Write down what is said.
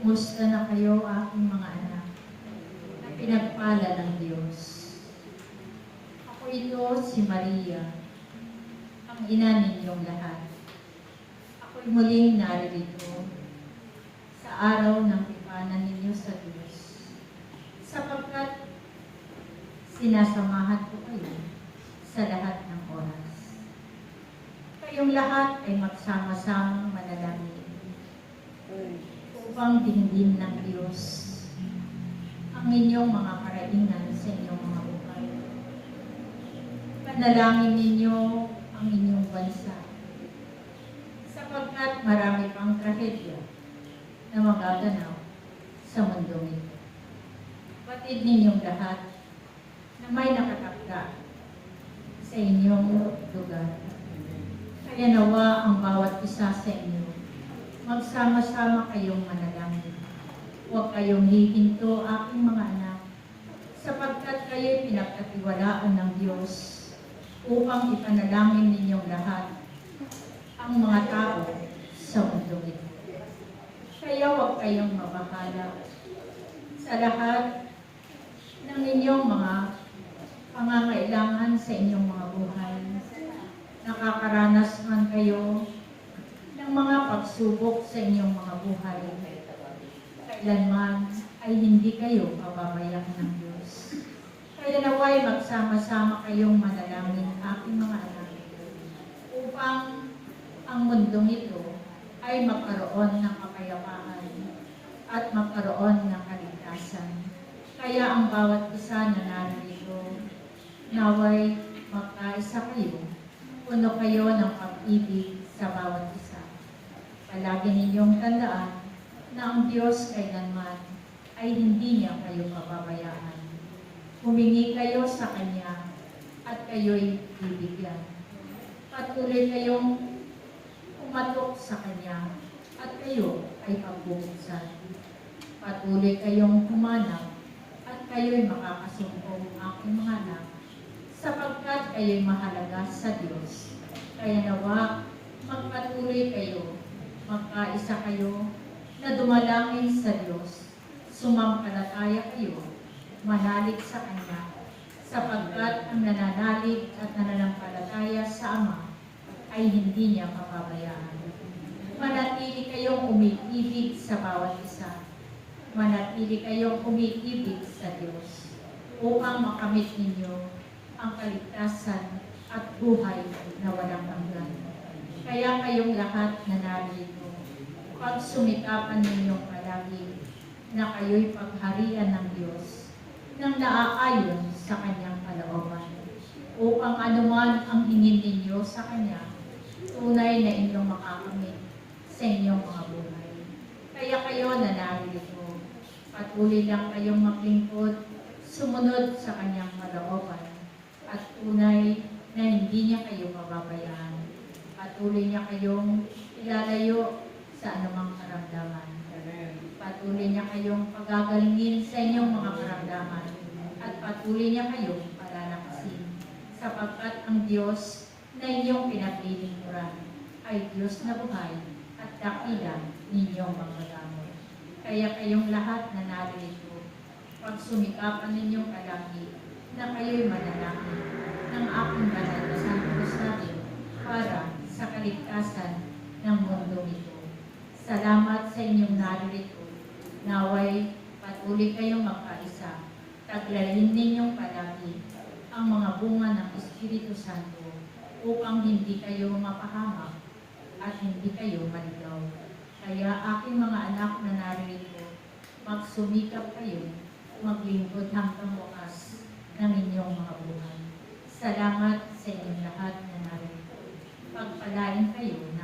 Kumusta na kayo, aking mga anak, na pinagpala ng Diyos? Ako ito, si Maria, ang ina ninyong lahat. Ako'y muling naririto sa araw ng ipanan ninyo sa Diyos, sapagkat sinasamahan ko kayo sa lahat ng oras. Kayong lahat ay magsama-samang manalangin upang dinggin ng Diyos ang inyong mga karaingan sa inyong mga buhay. Panalangin ninyo ang inyong bansa, sapagkat marami pang trahedya na magaganap sa mundong ito. Batid ninyong lahat na may nakatakda sa inyong lugar. Kaya nawa ang bawat isa sa inyo magsama-sama kayong manalangin. Huwag kayong hihinto, aking mga anak, sapagkat kayo'y pinagkatiwalaan ng Diyos upang ipanalangin ninyong lahat ang mga tao sa mundo ito. Kaya huwag kayong mabahala sa lahat ng inyong mga pangangailangan sa inyong mga buhay. Nakakaranas man kayo ng mga pagsubok sa inyong mga buhay. Kailanman ay hindi kayo pababayaan ng Diyos. Kaya naway magsama-sama kayong manalangin, aking mga anak, upang ang mundong ito ay magkaroon ng kapayapaan at magkaroon ng kaligtasan. Kaya ang bawat isa na narito, naway magkaisa kayo, puno kayo ng pag-ibig sa bawat isa. Palagi ninyong tandaan na ang Diyos kailanman ay hindi niya kayo pababayaan. Humingi kayo sa Kanya at kayo'y bibigyan. Patuloy kayong umatok sa Kanya at kayo ay pagbubuksan. Patuloy kayong humanap at kayo'y makakasumpong aking mga anak, sapagkat kayo'y mahalaga sa Diyos. Kaya nawa, magpatuloy kayo, magkaisa kayo, na dumalangin sa Diyos, sumampalataya kayo, manalig sa Kanya, sapagkat ang nananalig at nananampalataya sa Ama ay hindi niya papabayaan. Manatili kayong umiibig sa bawat isa. Manatili kayong umiibig sa Diyos upang makamit ninyo ang kaligtasan at buhay na walang hanggan. Kaya kayong lahat na narito, pagsumikapan ninyong palagi na kayo'y pagharian ng Diyos nang naaayon sa Kanyang kalooban, upang anuman ang hingin ninyo sa Kanya, tunay na inyong makakamit sa inyong mga buhay. Kaya kayo na narito, patuloy lang kayong maglingkod, sumunod sa Kanyang kalooban, at tunay na hindi niya kayo pababayaan. Patuloy niya kayong ilalayo sa anumang karamdaman. Patuloy niya kayong pagagalingin sa inyong mga karamdaman at patuloy niya kayong palalakasin, sapagkat ang Diyos na inyong pinaglilingkuran ay Diyos na buhay at dakila ninyong mga gamot. Kaya kayong lahat na narito, pagsumikapan ninyong kalagi na kayo'y manalangin ng aking banal na Santo Rosario para sa kaligtasan ng mundo ito. Salamat sa inyong narito. Naway patuloy kayong magkaisa. Taglalin ninyong palagi ang mga bunga ng Espiritu Santo upang hindi kayo mapahamak at hindi kayo maligaw. Kaya aking mga anak na narito, magsumikap kayo, maglingkod hanggang wakas ng inyong mga buhay. Salamat sa inyong lahat na narito. Pagpalain kayo